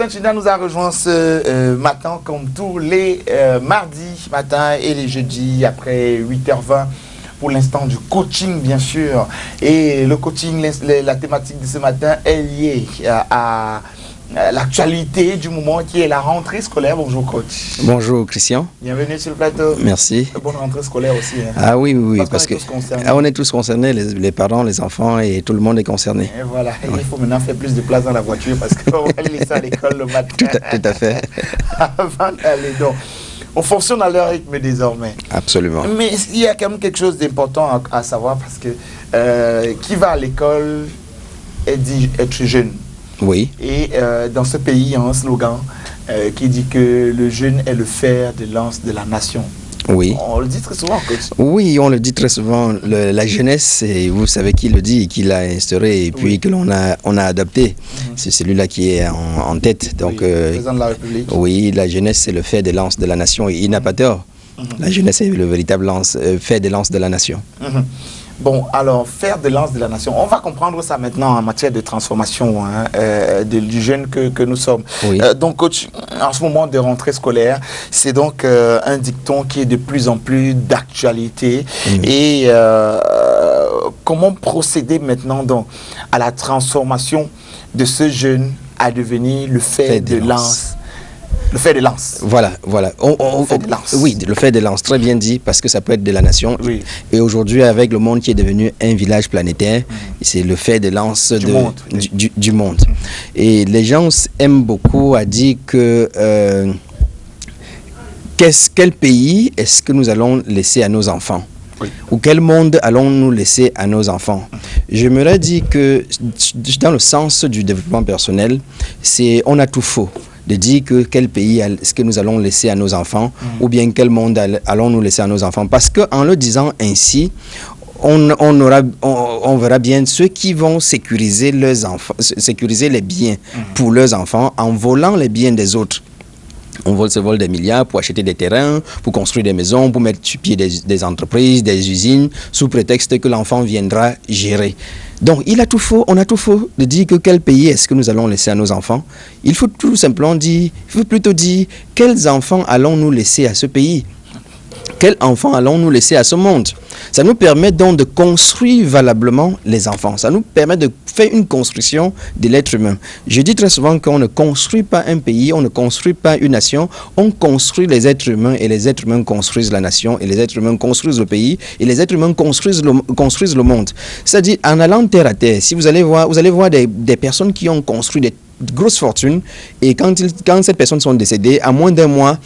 Chida nous a rejoint ce matin, comme tous les mardis matin et les jeudis après 8h20. Pour l'instant du coaching, bien sûr. Et le coaching, la thématique de ce matin est liée à l'actualité du moment qui est la rentrée scolaire. Bonjour coach. Bonjour Christian. Bienvenue sur le plateau. Merci. Bonne rentrée scolaire aussi. Hein. Ah oui, parce que on est tous concernés, les parents, les enfants et tout le monde est concerné. Et voilà, ouais. Il faut maintenant faire plus de place dans la voiture parce qu'on va les laisser à l'école le matin. Tout à fait. Avant d'aller donc. On fonctionne à leur rythme désormais. Absolument. Mais il y a quand même quelque chose d'important à savoir parce que qui va à l'école est dit être jeune. Oui. Et dans ce pays, il y a un slogan qui dit que le jeune est le fer de lance de la nation. Oui. On le dit très souvent, coach. Oui, on le dit très souvent. La jeunesse, vous savez qui le dit, qui l'a instauré et puis oui. Que on a adopté. C'est celui-là qui est en tête. Donc, oui, le président de la République. Oui, la jeunesse, c'est le fer de lance de la nation. Et il n'a pas tort. La jeunesse est le véritable fer de lance de la nation. Bon, alors, fer de lance de la nation. On va comprendre ça maintenant en matière de transformation du jeune que nous sommes. Oui. Donc, coach, en ce moment de rentrée scolaire, c'est donc un dicton qui est de plus en plus d'actualité. Et comment procéder maintenant donc, à la transformation de ce jeune à devenir le fer de lance? Le fer de lance. Voilà. Le fer de lance. Oui, le fer de lance, très bien dit, parce que ça peut être de la nation. Oui. Et aujourd'hui, avec le monde qui est devenu un village planétaire, c'est le fer de lance du monde. Et les gens aiment beaucoup à dire que quel pays est-ce que nous allons laisser à nos enfants? Oui. Ou quel monde allons-nous laisser à nos enfants? J'aimerais dire que dans le sens du développement personnel, on a tout faux de dire que quel pays est-ce que nous allons laisser à nos enfants ou bien quel monde allons-nous laisser à nos enfants. Parce qu'en le disant ainsi, on verra bien ceux qui vont sécuriser leurs enfants, sécuriser les biens pour leurs enfants en volant les biens des autres. On se vole des milliards pour acheter des terrains, pour construire des maisons, pour mettre sur pied des entreprises, des usines, sous prétexte que l'enfant viendra gérer. Donc, on a tout faux de dire que quel pays est-ce que nous allons laisser à nos enfants. Il faut tout simplement plutôt dire quels enfants allons-nous laisser à ce pays. Quels enfants allons-nous laisser à ce monde? Ça nous permet donc de construire valablement les enfants. Ça nous permet de faire une construction de l'être humain. Je dis très souvent qu'on ne construit pas un pays, on ne construit pas une nation, on construit les êtres humains et les êtres humains construisent la nation et les êtres humains construisent le pays et les êtres humains construisent le monde. C'est-à-dire, en allant terre à terre, si vous allez voir des personnes qui ont construit des grosses fortunes et quand ces personnes sont décédées, à moins d'un mois,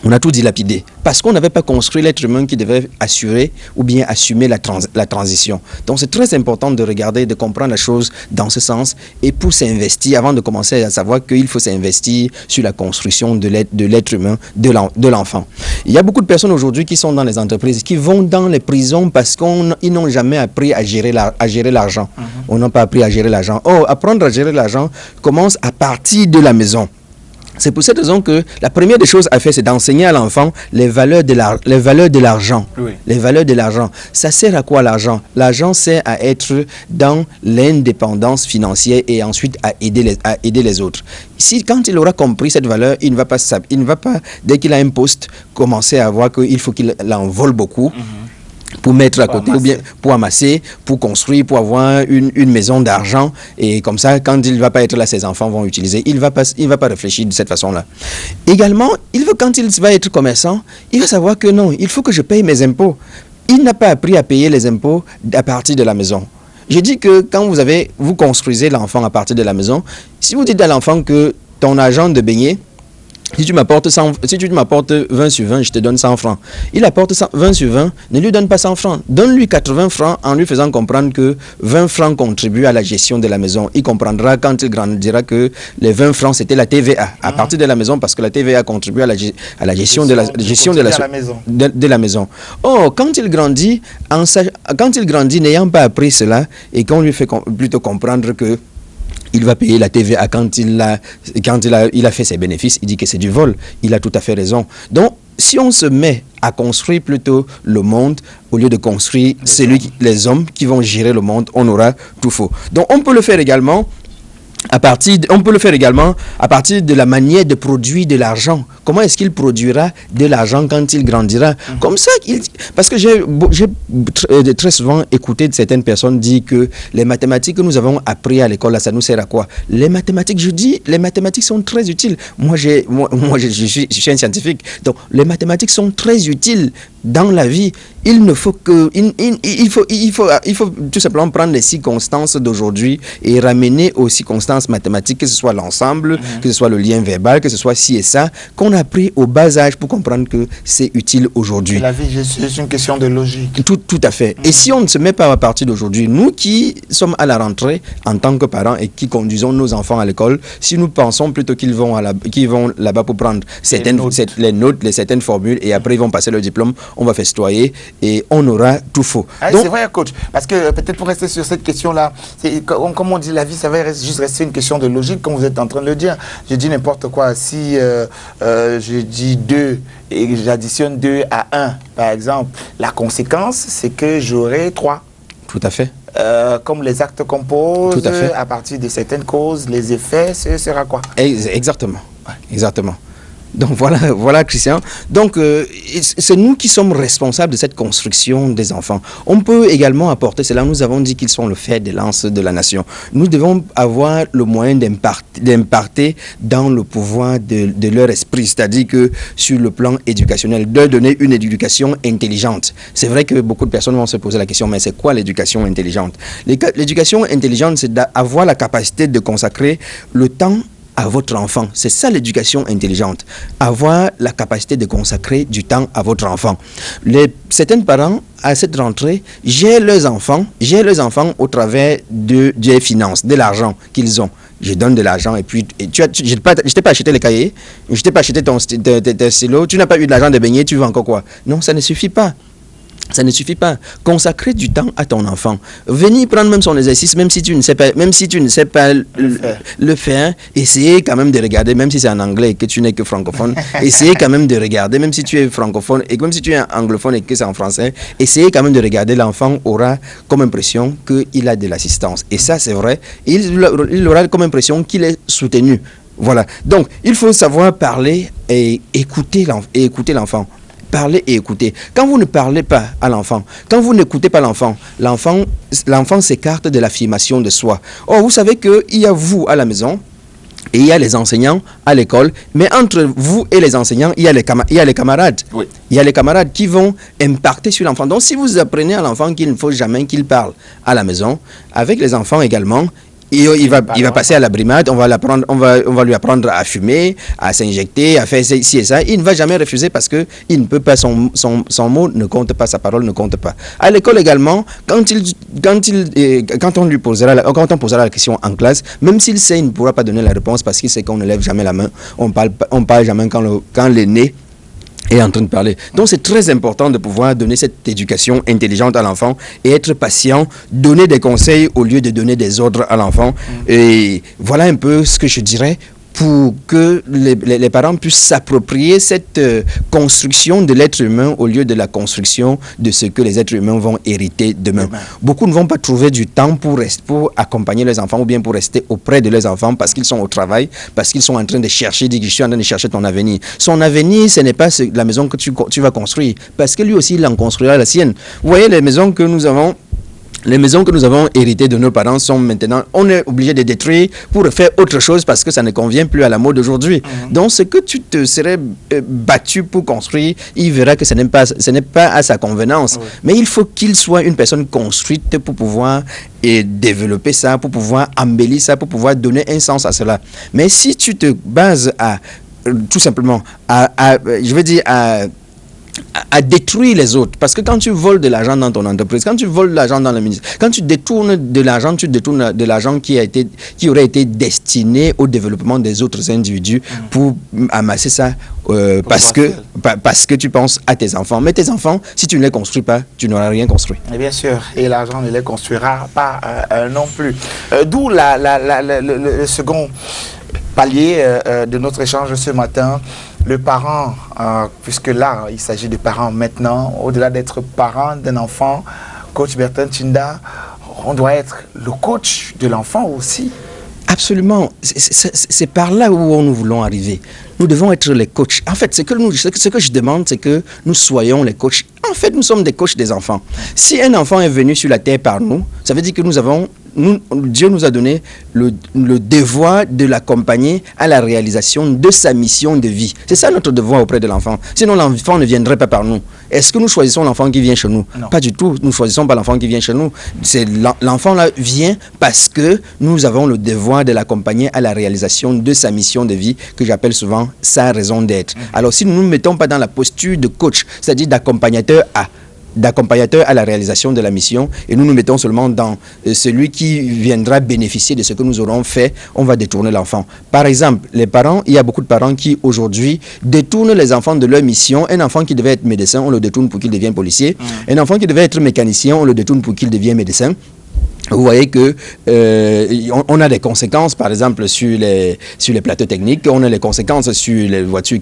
on a tout dilapidé parce qu'on n'avait pas construit l'être humain qui devait assurer ou bien assumer la transition. Donc c'est très important de regarder, de comprendre la chose dans ce sens et pour s'investir, avant de commencer à savoir qu'il faut s'investir sur la construction de l'être humain, de l'enfant. Il y a beaucoup de personnes aujourd'hui qui sont dans les entreprises, qui vont dans les prisons parce qu'ils n'ont jamais appris à gérer l'argent. On n'a pas appris à gérer l'argent. Apprendre à gérer l'argent commence à partir de la maison. C'est pour cette raison que la première des choses à faire, c'est d'enseigner à l'enfant les valeurs de l'argent. Oui. Les valeurs de l'argent. Ça sert à quoi l'argent? L'argent sert à être dans l'indépendance financière et ensuite à aider les autres. Quand il aura compris cette valeur, il ne va pas, dès qu'il a un poste, commencer à voir qu'il faut qu'il en vole beaucoup. Pour mettre à côté, ou bien pour amasser, pour construire, pour avoir une maison d'argent. Et comme ça, quand il ne va pas être là, ses enfants vont utiliser. Il va pas réfléchir de cette façon-là. Également, quand il va être commerçant, il va savoir que non, il faut que je paye mes impôts. Il n'a pas appris à payer les impôts à partir de la maison. Je dis que quand vous construisez l'enfant à partir de la maison, si vous dites à l'enfant que ton argent de beignet, si tu m'apportes 20 sur 20, je te donne 100 francs. Il apporte 20 sur 20, ne lui donne pas 100 francs. Donne-lui 80 francs en lui faisant comprendre que 20 francs contribuent à la gestion de la maison. Il comprendra quand il grandira que les 20 francs, c'était la TVA. À partir de la maison, parce que la TVA contribue à la gestion de la maison. Quand il grandit, n'ayant pas appris cela, et qu'on lui fait plutôt comprendre que il va payer la TVA quand il a fait ses bénéfices. Il dit que c'est du vol. Il a tout à fait raison. Donc, si on se met à construire plutôt le monde, au lieu de construire les hommes qui vont gérer le monde, on aura tout faux. Donc, on peut le faire également on peut le faire également à partir de la manière de produire de l'argent. Comment est-ce qu'il produira de l'argent quand il grandira? Comme ça, parce que j'ai très souvent écouté certaines personnes dire que les mathématiques que nous avons appris à l'école, là, ça nous sert à quoi? Les mathématiques, je dis, les mathématiques sont très utiles. Moi, je suis un scientifique. Donc, les mathématiques sont très utiles dans la vie. Il ne faut que, il faut tout simplement prendre les circonstances d'aujourd'hui et ramener aux circonstances mathématiques, que ce soit l'ensemble, que ce soit le lien verbal, que ce soit ci et ça, qu'on a appris au bas âge pour comprendre que c'est utile aujourd'hui. La vie, c'est une question de logique. Tout à fait. Et si on ne se met pas à partir d'aujourd'hui, nous qui sommes à la rentrée en tant que parents et qui conduisons nos enfants à l'école, si nous pensons plutôt qu'ils vont là-bas pour prendre certaines formules et après ils vont passer leur diplôme, on va festoyer et on aura tout faux. C'est vrai, coach, parce que peut-être pour rester sur cette question-là, comme on dit, la vie, ça va juste rester une question de logique, comme vous êtes en train de le dire. Je dis n'importe quoi. Si je dis 2 et j'additionne 2 à 1, par exemple, la conséquence, c'est que j'aurai 3. Tout à fait. Comme les actes qu'on pose, tout à fait. À partir de certaines causes, les effets, ce sera quoi? Exactement. Ouais. Exactement. Donc voilà Christian. Donc c'est nous qui sommes responsables de cette construction des enfants. On peut également apporter, c'est là nous avons dit qu'ils sont le fer de lance de la nation. Nous devons avoir le moyen d'imparter dans le pouvoir de leur esprit, c'est-à-dire que sur le plan éducationnel, de donner une éducation intelligente. C'est vrai que beaucoup de personnes vont se poser la question, mais c'est quoi l'éducation intelligente? L'éducation intelligente, c'est d'avoir la capacité de consacrer le temps à votre enfant. C'est ça l'éducation intelligente. Avoir la capacité de consacrer du temps à votre enfant. Certains parents, à cette rentrée, gèrent leurs enfants au travers des finances, de l'argent qu'ils ont. Je donne de l'argent et puis je t'ai pas acheté les cahiers, je t'ai pas acheté tes stylos, tu n'as pas eu de l'argent de baigner, tu veux encore quoi? Non, ça ne suffit pas. Ça ne suffit pas. Consacrer du temps à ton enfant. Venir prendre même son exercice, même si tu ne sais pas, le faire, essayer quand même de regarder, même si c'est en anglais et que tu n'es que francophone, essayer quand même de regarder, même si tu es francophone et même si tu es anglophone et que c'est en français, essayer quand même de regarder. L'enfant aura comme impression qu'il a de l'assistance. Et ça, c'est vrai. Il aura comme impression qu'il est soutenu. Voilà. Donc, il faut savoir parler et écouter l'enfant. Parler et écouter. Quand vous ne parlez pas à l'enfant, quand vous n'écoutez pas l'enfant s'écarte de l'affirmation de soi. Or, vous savez qu'il y a vous à la maison et il y a les enseignants à l'école, mais entre vous et les enseignants, il y a les camarades. Oui. Il y a les camarades qui vont impacter sur l'enfant. Donc, si vous apprenez à l'enfant qu'il ne faut jamais qu'il parle à la maison, avec les enfants également, il va passer à la brimade, on va lui apprendre à fumer, à s'injecter, à faire ci et ça. Il ne va jamais refuser parce que il ne peut pas, son mot ne compte pas, sa parole ne compte pas. À l'école également, quand on posera la question en classe, même s'il sait, il ne pourra pas donner la réponse parce qu'il sait qu'on ne lève jamais la main, on parle jamais quand l'aîné est en train de parler. Donc c'est très important de pouvoir donner cette éducation intelligente à l'enfant et être patient, donner des conseils au lieu de donner des ordres à l'enfant. Et voilà un peu ce que je dirais pour que les parents puissent s'approprier cette construction de l'être humain au lieu de la construction de ce que les êtres humains vont hériter demain. Beaucoup ne vont pas trouver du temps pour accompagner leurs enfants ou bien pour rester auprès de leurs enfants parce qu'ils sont au travail, parce qu'ils sont en train de chercher, je suis en train de chercher ton avenir. Son avenir, ce n'est pas la maison que tu vas construire parce que lui aussi, il en construira la sienne. Vous voyez, les maisons que nous avons héritées de nos parents sont maintenant, on est obligé de détruire pour faire autre chose parce que ça ne convient plus à la mode d'aujourd'hui. Donc, ce que tu te serais battu pour construire, il verra que ce n'est pas à sa convenance. Mais il faut qu'il soit une personne construite pour pouvoir développer ça, pour pouvoir embellir ça, pour pouvoir donner un sens à cela. Mais si tu te bases tout simplement à détruire les autres. Parce que quand tu voles de l'argent dans ton entreprise, quand tu voles de l'argent dans le ministère, quand tu détournes de l'argent, tu détournes de l'argent qui aurait été destiné au développement des autres individus pour amasser ça parce que tu penses à tes enfants. Mais tes enfants, si tu ne les construis pas, tu n'auras rien construit. Et bien sûr, et l'argent ne les construira pas non plus. D'où le second palier de notre échange ce matin. Le parent, puisque là, il s'agit de parents maintenant, au-delà d'être parent d'un enfant, coach Bertrand Tchinda, on doit être le coach de l'enfant aussi. Absolument. C'est par là où nous voulons arriver. Nous devons être les coachs. En fait, ce que je demande, c'est que nous soyons les coachs. En fait, nous sommes des coachs des enfants. Si un enfant est venu sur la terre par nous, ça veut dire que Dieu nous a donné le devoir de l'accompagner à la réalisation de sa mission de vie. C'est ça notre devoir auprès de l'enfant. Sinon, l'enfant ne viendrait pas par nous. Est-ce que nous choisissons l'enfant qui vient chez nous? Non. Pas du tout. Nous ne choisissons pas l'enfant qui vient chez nous. L'enfant là vient parce que nous avons le devoir de l'accompagner à la réalisation de sa mission de vie, que j'appelle souvent sa raison d'être. Alors, si nous ne nous mettons pas dans la posture de coach, c'est-à-dire d'accompagnateur à la réalisation de la mission, et nous nous mettons seulement dans celui qui viendra bénéficier de ce que nous aurons fait, on va détourner l'enfant. Par exemple, les parents, il y a beaucoup de parents qui aujourd'hui détournent les enfants de leur mission. Un enfant qui devait être médecin, on le détourne pour qu'il devienne policier. Un enfant qui devait être mécanicien, on le détourne pour qu'il devienne médecin. Vous voyez que on a des conséquences, par exemple, sur les plateaux techniques. On a les conséquences sur les voitures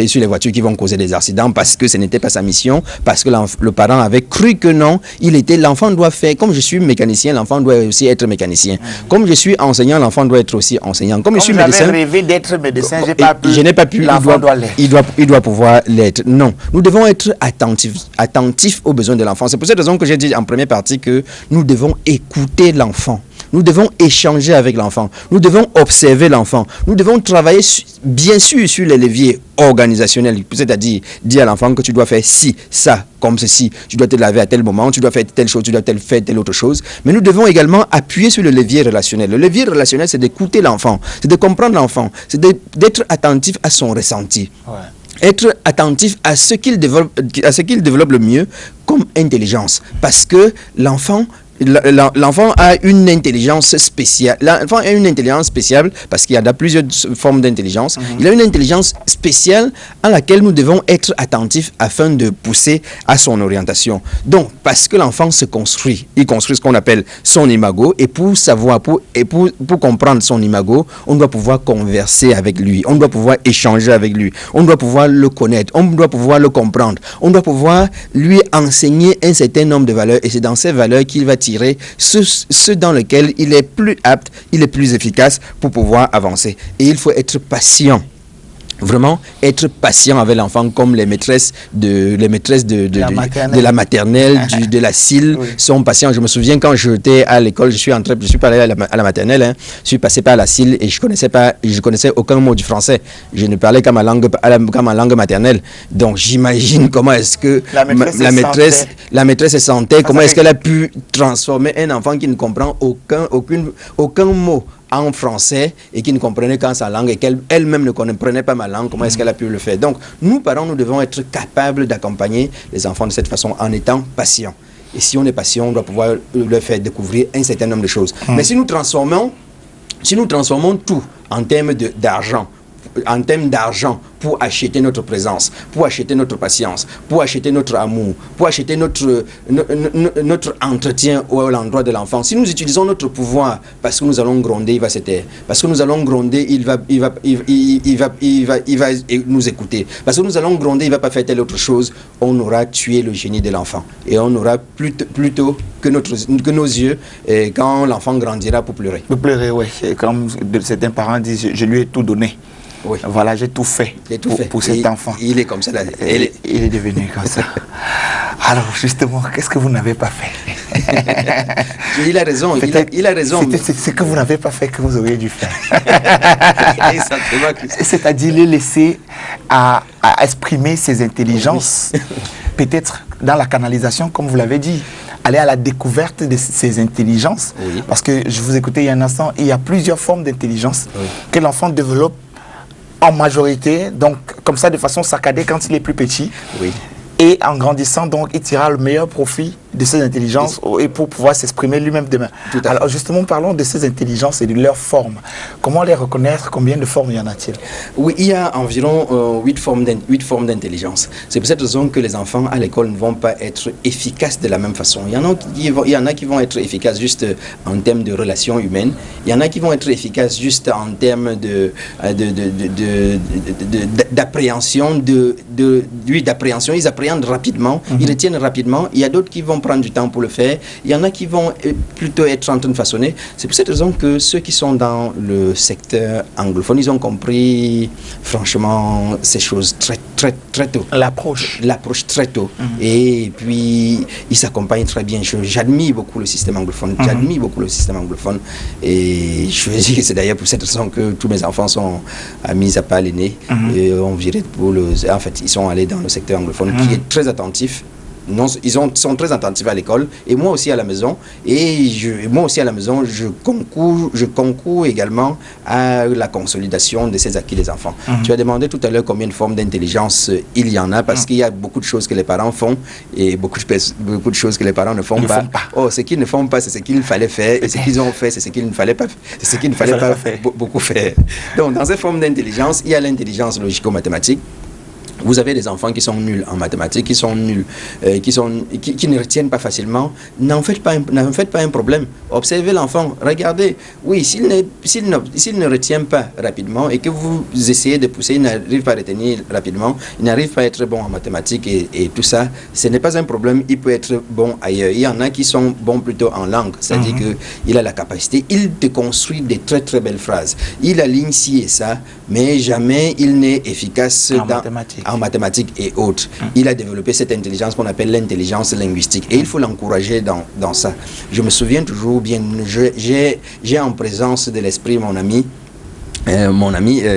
sur les voitures qui vont causer des accidents parce que ce n'était pas sa mission, parce que le parent avait cru que non, l'enfant doit faire, comme je suis mécanicien, l'enfant doit aussi être mécanicien. Comme je suis enseignant, l'enfant doit être aussi enseignant. Comme je suis médecin, rêvé d'être médecin, je n'ai pas pu. L'enfant doit l'être. Il doit pouvoir l'être. Non, nous devons être attentifs aux besoins de l'enfant. C'est pour cette raison que j'ai dit en première partie que nous devons écouter l'enfant. Nous devons échanger avec l'enfant. Nous devons observer l'enfant. Nous devons travailler bien sûr sur les leviers organisationnels, c'est-à-dire dire à l'enfant que tu dois faire ci, ça, comme ceci. Tu dois te laver à tel moment, tu dois faire telle chose, tu dois faire telle autre chose. Mais nous devons également appuyer sur le levier relationnel. Le levier relationnel, c'est d'écouter l'enfant, c'est de comprendre l'enfant, c'est d'être attentif à son ressenti. Ouais. Être attentif à ce qu'il développe le mieux comme intelligence. Parce que l'enfant a une intelligence spéciale. L'enfant a une intelligence spéciale parce qu'il y a plusieurs formes d'intelligence. Il a une intelligence spéciale à laquelle nous devons être attentifs afin de pousser à son orientation. Donc, parce que l'enfant se construit, il construit ce qu'on appelle son imago, et pour savoir, pour comprendre son imago, on doit pouvoir converser avec lui, on doit pouvoir échanger avec lui, on doit pouvoir le connaître, on doit pouvoir le comprendre, on doit pouvoir lui enseigner un certain nombre de valeurs, et c'est dans ces valeurs qu'il va tirer ceux dans lesquels il est plus apte, il est plus efficace pour pouvoir avancer. Et il faut être patient. Vraiment être patient avec l'enfant, comme les maîtresses de la maternelle, de la CIL sont patients. Je me souviens quand j'étais à l'école, je suis pas allé à la maternelle, je suis passé par la CIL et je connaissais aucun mot du français. Je ne parlais qu'à ma langue maternelle. Donc j'imagine comment est-ce que la maîtresse se sentait, comment est-ce qu'elle a pu transformer un enfant qui ne comprend aucun mot en français et qui ne comprenait qu'en sa langue et qu'elle-même ne comprenait pas ma langue, comment est-ce qu'elle a pu le faire? Donc, nous, parents, nous devons être capables d'accompagner les enfants de cette façon en étant patients. Et si on est patient, on doit pouvoir leur faire découvrir un certain nombre de choses. Mais si nous transformons tout en termes d'argent, pour acheter notre présence, pour acheter notre patience, pour acheter notre amour, pour acheter notre entretien à l'endroit de l'enfant. Si nous utilisons notre pouvoir parce que nous allons gronder, il va se taire. Parce que nous allons gronder, il va nous écouter. Parce que nous allons gronder, il ne va pas faire telle autre chose. On aura tué le génie de l'enfant. Et on aura plutôt que nos yeux quand l'enfant grandira pour pleurer. Pour pleurer, oui. Comme certains parents disent, je lui ai tout donné. Oui. Voilà, j'ai tout fait pour cet enfant. Il est comme ça. Il est devenu comme ça. Alors, justement, qu'est-ce que vous n'avez pas fait? Il a raison. Il a raison. C'est ce que vous n'avez pas fait que vous auriez dû faire. C'est-à-dire les laisser à exprimer ses intelligences, peut-être dans la canalisation, comme vous l'avez dit. Aller à la découverte de ses intelligences. Oui. Parce que je vous écoutais il y a un instant, il y a plusieurs formes d'intelligence que l'enfant développe en majorité, donc comme ça de façon saccadée quand il est plus petit. Oui. Et en grandissant, donc, il tirera le meilleur profit de ses intelligences et pour pouvoir s'exprimer lui-même demain. Alors justement, parlons de ces intelligences et de leurs formes. Comment les reconnaître? Combien de formes y en a-t-il? Oui, il y a environ 8 formes d'intelligence. C'est pour cette raison que les enfants à l'école ne vont pas être efficaces de la même façon. Il y en a qui vont être efficaces juste en termes de relations humaines. Il y en a qui vont être efficaces juste en termes d'appréhension. Ils appréhendent rapidement, ils retiennent rapidement. Il y a d'autres qui vont prendre du temps pour le faire. Il y en a qui vont plutôt être en train de façonner. C'est pour cette raison que ceux qui sont dans le secteur anglophone, ils ont compris franchement ces choses très tôt. L'approche très tôt. Et puis, ils s'accompagnent très bien. J'admire beaucoup le système anglophone. Et je veux dire que c'est d'ailleurs pour cette raison que tous mes enfants sont, mis à part l'aîné, on virait en fait, ils sont allés dans le secteur anglophone qui est très attentif. Non, sont très attentifs à l'école et moi aussi à la maison. Et moi aussi à la maison, je concours également à la consolidation de ces acquis des enfants. Tu as demandé tout à l'heure combien de formes d'intelligence il y en a, parce qu'il y a beaucoup de choses que les parents font et beaucoup de choses que les parents ne font pas. Oh, ce qu'ils ne font pas, c'est ce qu'il fallait faire, et ce qu'ils ont fait, c'est ce qu'il ne fallait pas, c'est ce qu'il ne fallait pas beaucoup faire. Donc, dans ces formes d'intelligence, il y a l'intelligence logico-mathématique. Vous avez des enfants qui sont nuls en mathématiques, qui sont nuls, qui ne retiennent pas facilement. N'en faites pas un problème. Observez l'enfant, regardez. Oui, s'il ne retient pas rapidement et que vous essayez de pousser, il n'arrive pas à retenir rapidement, il n'arrive pas à être bon en mathématiques et tout ça, ce n'est pas un problème, il peut être bon ailleurs. Il y en a qui sont bons plutôt en langue, c'est-à-dire qu'il a la capacité, il te construit des très très belles phrases. Il aligne ci et ça, mais jamais il n'est efficace en mathématiques et autres. Il a développé cette intelligence qu'on appelle l'intelligence linguistique et il faut l'encourager dans ça. Je me souviens toujours bien, j'ai en présence de l'esprit mon ami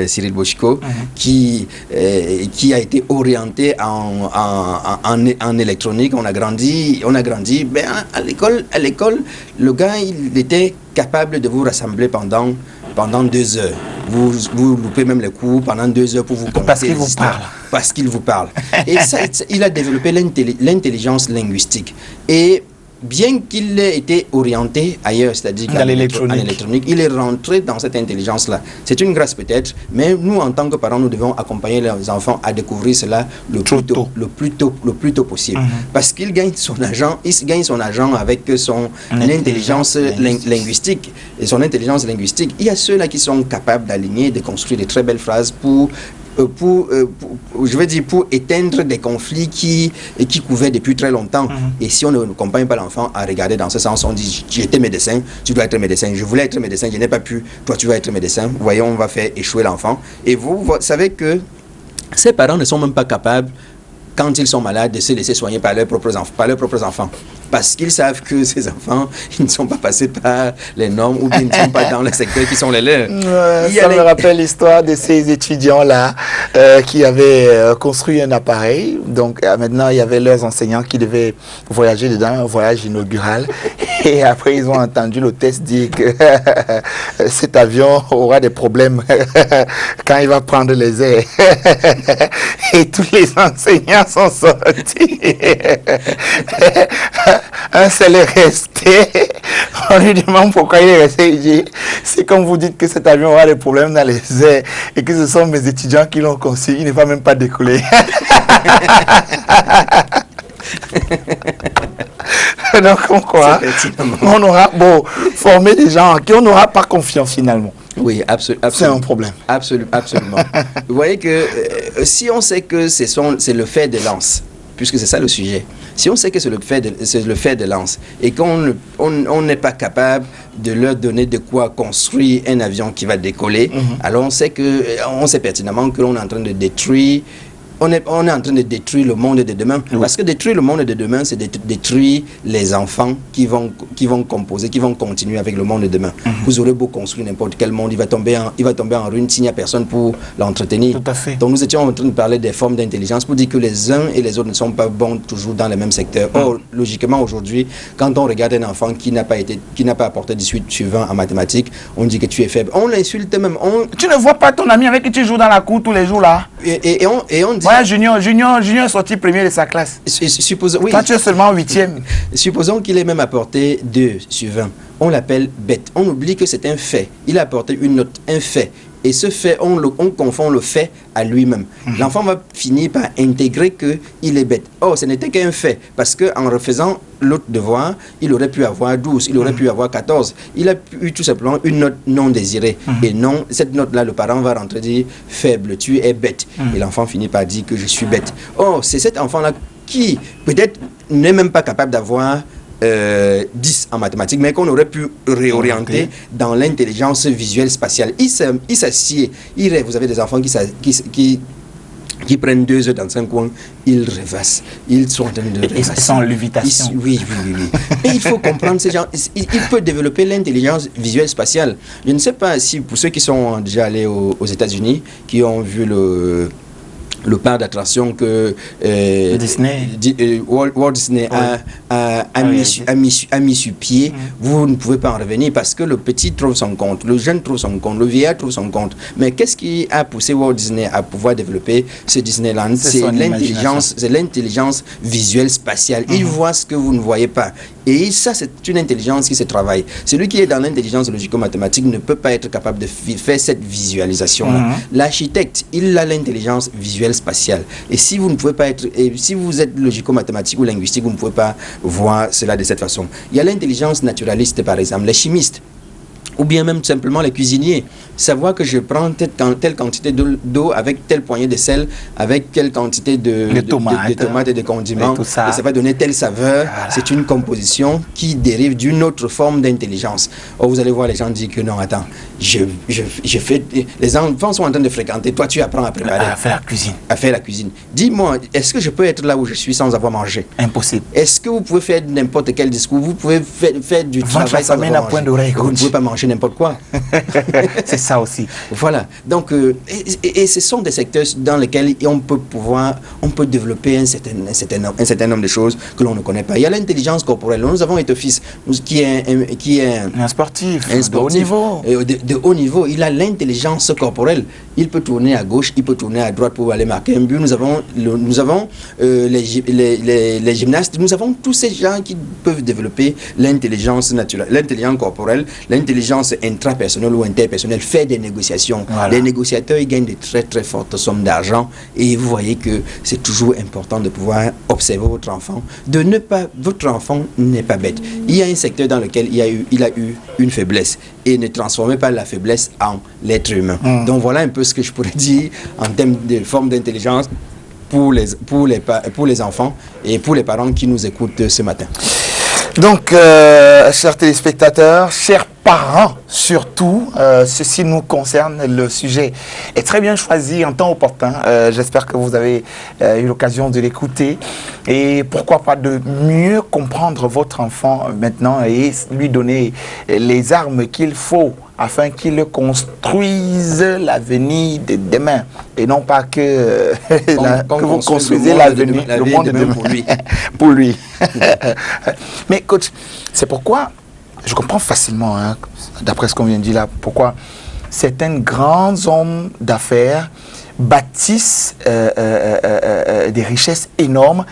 Cyril Bochiko, qui a été orienté en électronique. On a grandi. Ben, à l'école, le gars, il était capable de vous rassembler pendant 2 heures. Vous loupez même les cours pendant 2 heures pour vous conter parce qu'il vous parle. Et ça, il a développé l'intelligence linguistique. Et bien qu'il ait été orienté ailleurs, c'est-à-dire en électronique, il est rentré dans cette intelligence-là. C'est une grâce peut-être, mais nous, en tant que parents, nous devons accompagner les enfants à découvrir cela le plus tôt possible. Parce qu'il gagne son argent avec son intelligence linguistique. Et son intelligence linguistique, il y a ceux-là qui sont capables d'aligner, de construire de très belles phrases pour éteindre des conflits qui couvaient depuis très longtemps. Et si on ne accompagne pas l'enfant à regarder dans ce sens, on dit, j'étais médecin, tu dois être médecin, je voulais être médecin, je n'ai pas pu, toi tu vas être médecin, voyons, on va faire échouer l'enfant. Et vous savez que ces parents ne sont même pas capables, quand ils sont malades, de se laisser soigner par leurs propres enfants. Parce qu'ils savent que ces enfants, ils ne sont pas passés par les normes ou bien ils ne sont pas dans le secteur qui sont les leurs. Ça me rappelle l'histoire de ces étudiants-là qui avaient construit un appareil. Donc maintenant, il y avait leurs enseignants qui devaient voyager dedans, un voyage inaugural. Et après, ils ont entendu l'hôtesse dire que cet avion aura des problèmes quand il va prendre les airs. Et tous les enseignants sont sortis. Un seul est resté. On lui demande pourquoi il est resté. Il dit, c'est comme vous dites que cet avion aura des problèmes dans les airs et que ce sont mes étudiants qui l'ont conçu. Il ne va même pas décoller. Donc, on croit, on aura formé des gens en qui on n'aura pas confiance finalement. Oui, absolument. C'est un problème. Absolument. Vous voyez que si on sait que c'est le fer de lance, puisque c'est ça le sujet, si on sait que c'est le fer de lance et qu'on n'est pas capable de leur donner de quoi construire un avion qui va décoller, alors on sait pertinemment que l'on est en train de détruire. On est en train de détruire le monde de demain. Parce que détruire le monde de demain, c'est détruire les enfants qui vont composer, qui vont continuer avec le monde de demain. Vous aurez beau construire n'importe quel monde, il va tomber en ruine s'il n'y a personne pour l'entretenir. Tout à fait. Donc nous étions en train de parler des formes d'intelligence pour dire que les uns et les autres ne sont pas bons toujours dans les mêmes secteurs. Or, logiquement, aujourd'hui, quand on regarde un enfant qui n'a pas apporté 18 sur 20 en mathématiques, on dit que tu es faible. On l'insulte même. Tu ne vois pas ton ami avec qui tu joues dans la cour tous les jours là? Et on dit... Ouais, Junior est sorti premier de sa classe. Oui. Toi, tu es seulement 8e. Supposons qu'il ait même apporté 2 sur 20. On l'appelle bête. On oublie que c'est un fait. Il a apporté une note, un fait. Et ce fait, on confond le fait à lui-même. L'enfant va finir par intégrer qu'il est bête. Or, ce n'était qu'un fait. Parce qu'en refaisant l'autre devoir, il aurait pu avoir 12, il aurait pu avoir 14. Il a eu tout simplement une note non désirée. Et non, cette note-là, le parent va rentrer et dire « faible, tu es bête ». Et l'enfant finit par dire que je suis bête. Or, c'est cet enfant-là qui, peut-être, n'est même pas capable d'avoir 10 en mathématiques, mais qu'on aurait pu réorienter dans l'intelligence visuelle spatiale. Il s'assied, il rêve. Vous avez des enfants qui prennent 2 heures dans un coin, ils rêvassent, ils sont en train de rêvasser. Ils sont en lévitation. Oui. Et il faut comprendre ces gens. Il peut développer l'intelligence visuelle spatiale. Je ne sais pas si pour ceux qui sont déjà allés aux États-Unis, qui ont vu le parc d'attraction que Disney. Walt Disney a mis sur pied, vous ne pouvez pas en revenir parce que le petit trouve son compte, le jeune trouve son compte, le vieillard trouve son compte. Mais qu'est-ce qui a poussé Walt Disney à pouvoir développer ce Disneyland? C'est l'intelligence visuelle spatiale. Il voit ce que vous ne voyez pas. Et ça, c'est une intelligence qui se travaille. Celui qui est dans l'intelligence logico-mathématique ne peut pas être capable de faire cette visualisation-là. L'architecte, il a l'intelligence visuelle spatiale. Et si vous ne pouvez pas être, si vous êtes logico-mathématique ou linguistique, vous ne pouvez pas voir cela de cette façon. Il y a l'intelligence naturaliste, par exemple, les chimistes, ou bien même simplement les cuisiniers. Savoir que je prends telle quantité d'eau avec telle poignée de sel, avec telle quantité de tomates et de condiments, et ça va donner telle saveur. Voilà. C'est une composition qui dérive d'une autre forme d'intelligence. Or, vous allez voir les gens dire que non, attends, les enfants sont en train de fréquenter, toi tu apprends à préparer. À faire la cuisine. À faire la cuisine. Dis-moi, est-ce que je peux être là où je suis sans avoir mangé? Impossible. Est-ce que vous pouvez faire n'importe quel discours? Vous pouvez faire du travail sans avoir mangé? Vous ne pouvez pas manger n'importe quoi. C'est ça aussi. Voilà. Donc, et ce sont des secteurs dans lesquels on peut développer un certain nombre de choses que l'on ne connaît pas. Il y a l'intelligence corporelle. Nous avons été fils qui est un sportif de haut niveau. De haut niveau. Il a l'intelligence corporelle. Il peut tourner à gauche, il peut tourner à droite pour aller marquer un but. Nous avons les gymnastes. Nous avons tous ces gens qui peuvent développer l'intelligence naturelle, l'intelligence corporelle, l'intelligence intrapersonnelle ou interpersonnelle, faire des négociations. Voilà. Les négociateurs, ils gagnent de très très fortes sommes d'argent et vous voyez que c'est toujours important de pouvoir observer votre enfant. Votre enfant n'est pas bête. Il y a un secteur dans lequel il a eu une faiblesse et ne transformez pas la faiblesse en l'être humain. Donc voilà un peu ce que je pourrais dire en termes de forme d'intelligence pour les enfants et pour les parents qui nous écoutent ce matin. Donc, chers téléspectateurs, chers parents surtout, ceci nous concerne, le sujet est très bien choisi en temps opportun. J'espère que vous avez eu l'occasion de l'écouter et pourquoi pas de mieux comprendre votre enfant maintenant et lui donner les armes qu'il faut afin qu'il construise l'avenir de demain et non pas que, que vous construisez l'avenir, le monde de demain pour lui. Pour lui. Mais coach, c'est pourquoi je comprends facilement, hein, d'après ce qu'on vient de dire là, pourquoi certains grands hommes d'affaires bâtissent des richesses énormes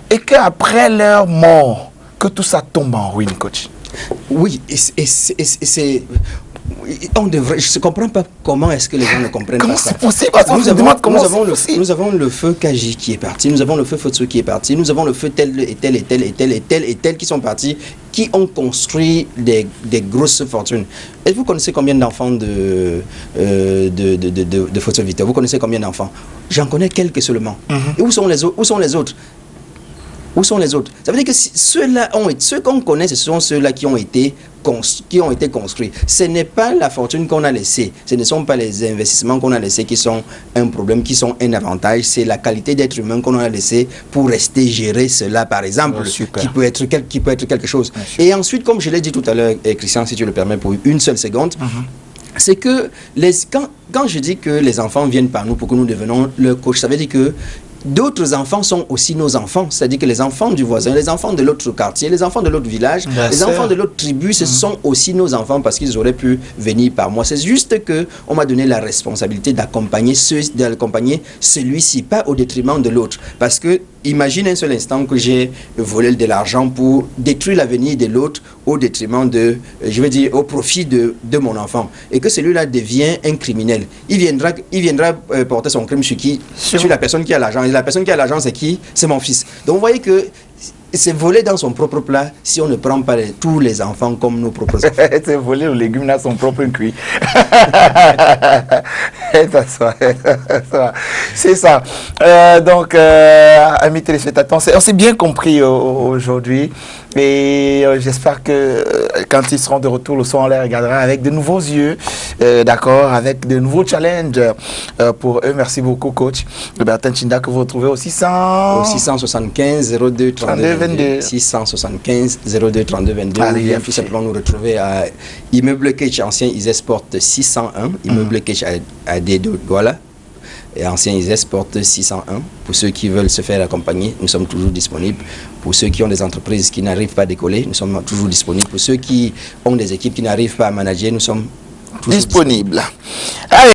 et qu'après leur mort, que tout ça tombe en ruine, coach. Oui, et c'est... On devrait, je ne comprends pas comment est-ce que les gens ne comprennent pas ça. Comment c'est possible? Nous avons le feu Kaji qui est parti, nous avons le feu Fotsu qui est parti, nous avons le feu tel et tel et tel et tel et tel et tel qui sont partis, qui ont construit des grosses fortunes. Et vous connaissez combien d'enfants de Fotsu Victor? Vous connaissez combien d'enfants? J'en connais quelques seulement. Et où sont les autres? Où sont les autres? Où sont les autres? Ça veut dire que ceux qu'on connaît, ce sont ceux-là qui ont été construits. Ce n'est pas la fortune qu'on a laissée, ce ne sont pas les investissements qu'on a laissés qui sont un problème, qui sont un avantage, c'est la qualité d'être humain qu'on a laissé pour rester gérer cela, par exemple, qui peut être quelque chose. Et ensuite, comme je l'ai dit tout à l'heure, Christian, si tu le permets pour une seule seconde, c'est que quand je dis que les enfants viennent par nous pour que nous devenions leur coach, ça veut dire que d'autres enfants sont aussi nos enfants, c'est-à-dire que les enfants du voisin, les enfants de l'autre quartier, les enfants de l'autre village, les enfants de l'autre tribu, ce sont aussi nos enfants parce qu'ils auraient pu venir par moi. C'est juste que on m'a donné la responsabilité d'accompagner celui-ci, pas au détriment de l'autre. Parce que imagine un seul instant que j'ai volé de l'argent pour détruire l'avenir de l'autre au détriment au profit de mon enfant. Et que celui-là devient un criminel. Il viendra porter son crime sur qui? Sur la personne qui a l'argent. Et la personne qui a l'argent, c'est qui? C'est mon fils. Donc vous voyez que c'est voler dans son propre plat si on ne prend pas tous les enfants comme nos propres enfants. C'est voler le légume dans son propre cuit. C'est ça. Donc, amis téléspectateurs, on s'est bien compris aujourd'hui. Et j'espère que quand ils seront de retour, le soir, on les regardera avec de nouveaux yeux, d'accord, avec de nouveaux challenges pour eux. Merci beaucoup, coach. Bertin Chinda, que vous retrouvez au 675 02 32 22. 675 02 32 22. Allez, tout simplement nous retrouver à Immeuble Ketch, ancien Isesport 601, Immeuble Ketch à Douala. Et ancien Isesport 601. Pour ceux qui veulent se faire accompagner, nous sommes toujours disponibles. Pour ceux qui ont des entreprises qui n'arrivent pas à décoller, nous sommes toujours disponibles. Pour ceux qui ont des équipes qui n'arrivent pas à manager, nous sommes toujours disponibles. Allez.